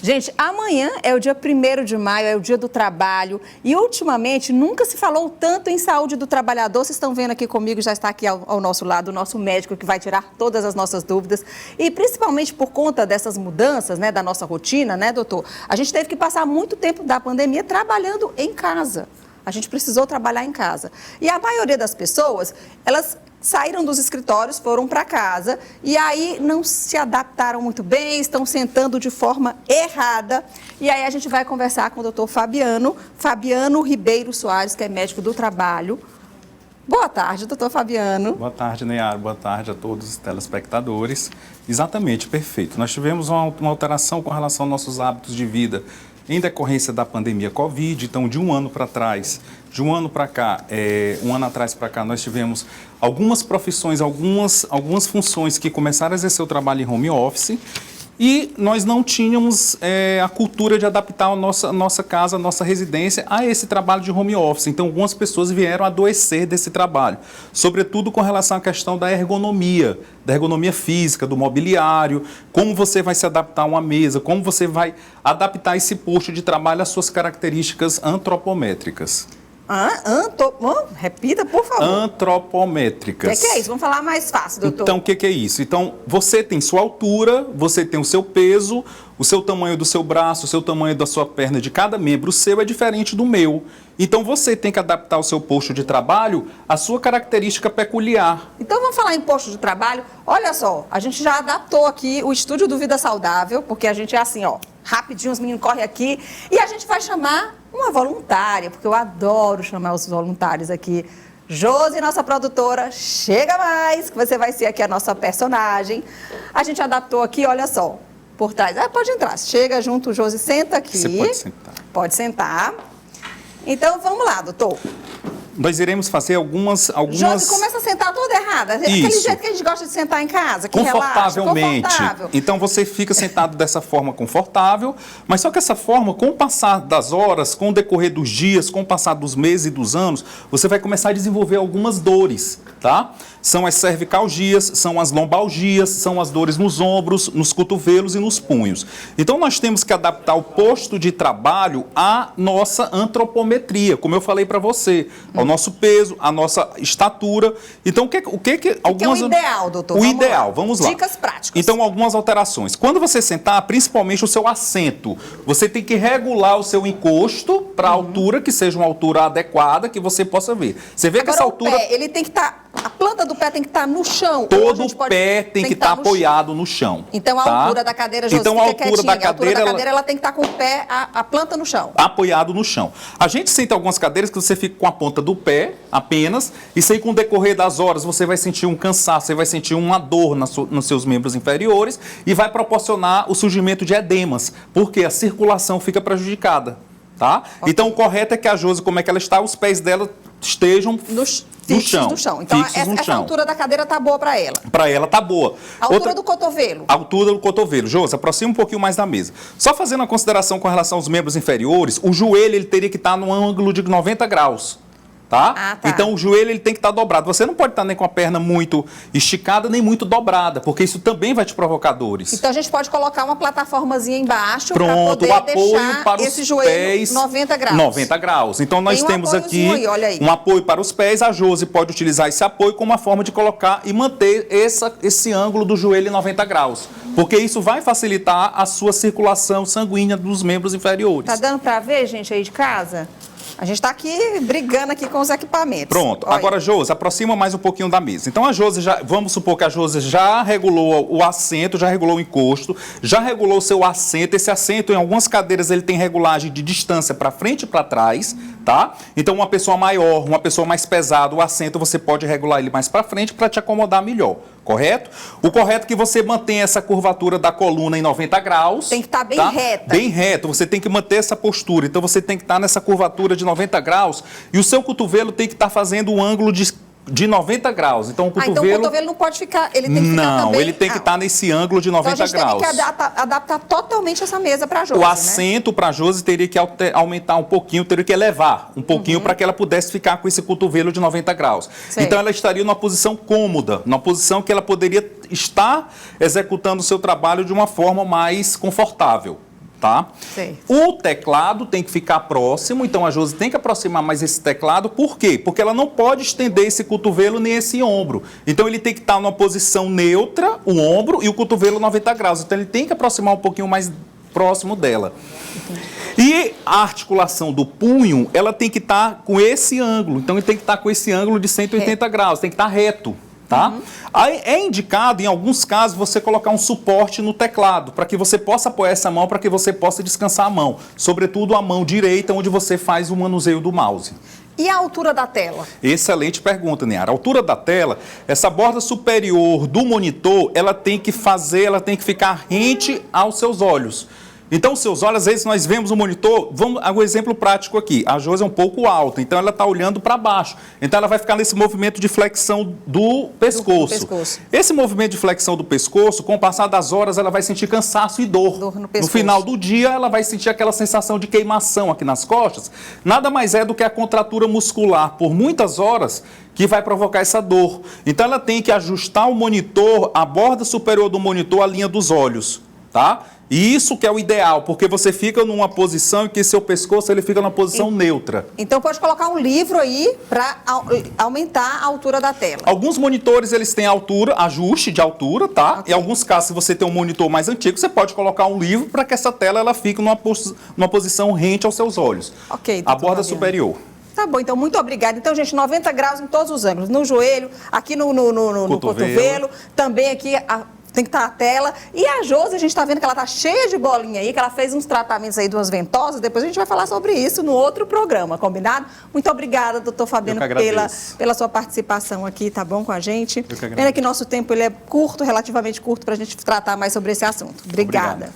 Gente, amanhã é o dia 1º de maio, é o dia do trabalho e ultimamente nunca se falou tanto em saúde do trabalhador. Vocês estão vendo aqui comigo, já está aqui ao nosso lado o nosso médico que vai tirar todas as nossas dúvidas e principalmente por conta dessas mudanças, né, da nossa rotina, né, doutor? A gente teve que passar muito tempo da pandemia trabalhando em casa. A gente precisou trabalhar em casa. E a maioria das pessoas, elas saíram dos escritórios, foram para casa e aí não se adaptaram muito bem, estão sentando de forma errada. E aí a gente vai conversar com o doutor Fabiano Ribeiro Soares, que é médico do trabalho. Boa tarde, doutor Fabiano. Boa tarde, Neyara. Boa tarde a todos os telespectadores. Exatamente, perfeito. Nós tivemos uma alteração com relação aos nossos hábitos de vida em decorrência da pandemia Covid. Então, de um ano para trás, de um ano para cá, um ano atrás para cá, nós tivemos algumas profissões, algumas funções que começaram a exercer o trabalho em home office e nós não tínhamos a cultura de adaptar a nossa casa, a nossa residência a esse trabalho de home office. Então, algumas pessoas vieram a adoecer desse trabalho, sobretudo com relação à questão da ergonomia física, do mobiliário, como você vai se adaptar a uma mesa, como você vai adaptar esse posto de trabalho às suas características antropométricas. Repita, por favor. Antropométricas. O que é isso? Vamos falar mais fácil, doutor. Então, o que é isso? Então, você tem sua altura, você tem o seu peso, o seu tamanho do seu braço, o seu tamanho da sua perna, de cada membro seu é diferente do meu. Então, você tem que adaptar o seu posto de trabalho à sua característica peculiar. Então, vamos falar em posto de trabalho. Olha só, a gente já adaptou aqui o estúdio do Vida Saudável, porque a gente é assim, ó, rapidinho, os meninos correm aqui, e a gente vai chamar uma voluntária, porque eu adoro chamar os voluntários aqui. Josi, nossa produtora, chega mais, que você vai ser aqui a nossa personagem. A gente adaptou aqui, olha só, por trás. Pode entrar, chega junto, Josi, senta aqui. Você pode sentar. Pode sentar. Então, vamos lá, doutor. Nós iremos fazer algumas... Josi, começa a sentar toda errada. Aquele jeito que a gente gosta de sentar em casa, que confortavelmente. Relaxa, confortável. Então, você fica sentado dessa forma confortável, mas só que essa forma, com o passar das horas, com o decorrer dos dias, com o passar dos meses e dos anos, você vai começar a desenvolver algumas dores, tá? São as cervicalgias, são as lombalgias, são as dores nos ombros, nos cotovelos e nos punhos. Então, nós temos que adaptar o posto de trabalho à nossa antropometria, como eu falei para você, ao nosso peso, à nossa estatura. Então, o que algumas... é o ideal, doutor? Vamos lá. Dicas práticas. Então, algumas alterações. Quando você sentar, principalmente o seu assento, você tem que regular o seu encosto para a altura, que seja uma altura adequada, que você possa ver. Você vê que essa altura... O pé, ele tem que estar... A planta do pé tem que estar no chão. Todo o pé tem que estar apoiado no chão. Então, a altura da cadeira, Josi, então, a altura da cadeira, ela tem que estar com o pé, a planta no chão. Apoiado no chão. A gente sente algumas cadeiras que você fica com a ponta do pé apenas, e sei que com o decorrer das horas você vai sentir um cansaço, você vai sentir uma dor nos seus membros inferiores e vai proporcionar o surgimento de edemas, porque a circulação fica prejudicada, tá? Okay. Então, o correto é que a Josi, como é que ela está, os pés dela estejam no chão. Então, essa altura da cadeira tá boa para ela. Para ela tá boa. A altura do cotovelo. A altura do cotovelo. Josi, aproxima um pouquinho mais da mesa. Só fazendo uma consideração com relação aos membros inferiores, o joelho ele teria que estar num ângulo de 90 graus. Tá? Então, o joelho ele tem que estar dobrado. Você não pode estar nem com a perna muito esticada, nem muito dobrada, porque isso também vai te provocar dores. Então, a gente pode colocar uma plataformazinha embaixo para poder o apoio para esse os joelho pés 90 graus. 90 graus. Então, nós temos aqui um apoio para os pés. A Josi pode utilizar esse apoio como uma forma de colocar e manter esse ângulo do joelho em 90 graus, porque isso vai facilitar a sua circulação sanguínea dos membros inferiores. Tá dando para ver, gente, aí de casa? A gente está aqui brigando aqui com os equipamentos. Pronto. Olha. Agora, Josi, aproxima mais um pouquinho da mesa. Então, vamos supor que a Josi já regulou o assento, já regulou o encosto, já regulou o seu assento. Esse assento, em algumas cadeiras, ele tem regulagem de distância para frente e para trás, tá? Então, uma pessoa maior, uma pessoa mais pesada, o assento você pode regular ele mais para frente para te acomodar melhor. Correto? O correto é que você mantenha essa curvatura da coluna em 90 graus. Tem que estar bem reta. Bem reto. Você tem que manter essa postura. Então, você tem que estar nessa curvatura de 90 graus e o seu cotovelo tem que estar fazendo um ângulo de 90 graus. Então, o cotovelo... então o cotovelo não pode ficar... Ele tem que ficar também... Não, ele tem que estar nesse ângulo de 90 graus. Então, a gente tem que adaptar totalmente essa mesa para a Josi, O assento para a Josi teria que aumentar um pouquinho, teria que elevar um pouquinho para que ela pudesse ficar com esse cotovelo de 90 graus. Sei. Então, ela estaria numa posição cômoda, numa posição que ela poderia estar executando o seu trabalho de uma forma mais confortável. tá? Certo. O teclado tem que ficar próximo, então a Josi tem que aproximar mais esse teclado, por quê? Porque ela não pode estender esse cotovelo nem esse ombro. Então ele tem que estar numa posição neutra, o ombro e o cotovelo 90 graus. Então ele tem que aproximar um pouquinho mais próximo dela. E a articulação do punho, ela tem que estar com esse ângulo. Então ele tem que estar com esse ângulo de 180 graus, tem que estar reto. Tá? Aí é indicado, em alguns casos, você colocar um suporte no teclado, para que você possa apoiar essa mão, para que você possa descansar a mão. Sobretudo a mão direita, onde você faz o manuseio do mouse. E a altura da tela? Excelente pergunta, Niara. A altura da tela, essa borda superior do monitor, ela tem que ficar rente aos seus olhos. Então, os seus olhos, às vezes nós vemos o monitor, vamos a um exemplo prático aqui. A Josi é um pouco alta, então ela está olhando para baixo. Então, ela vai ficar nesse movimento de flexão do pescoço. Esse movimento de flexão do pescoço, com o passar das horas, ela vai sentir cansaço e dor. No pescoço. No final do dia, ela vai sentir aquela sensação de queimação aqui nas costas. Nada mais é do que a contratura muscular por muitas horas que vai provocar essa dor. Então, ela tem que ajustar o monitor, a borda superior do monitor, à linha dos olhos, tá? E isso que é o ideal, porque você fica numa posição em que seu pescoço ele fica numa posição neutra. Então pode colocar um livro aí para aumentar a altura da tela. Alguns monitores eles têm altura, ajuste de altura, tá? Okay. Em alguns casos, se você tem um monitor mais antigo, você pode colocar um livro para que essa tela ela fique numa posição rente aos seus olhos. Ok. A borda superior. Tá bom, então muito obrigada. Então, gente, 90 graus em todos os ângulos. No joelho, aqui no cotovelo, também aqui... Tem que estar a tela. E a Josi, a gente está vendo que ela está cheia de bolinha aí, que ela fez uns tratamentos aí de umas ventosas. Depois a gente vai falar sobre isso no outro programa, combinado? Muito obrigada, doutor Fabiano, pela sua participação aqui, tá bom, com a gente. Pena que nosso tempo ele é curto, relativamente curto, para a gente tratar mais sobre esse assunto. Obrigada.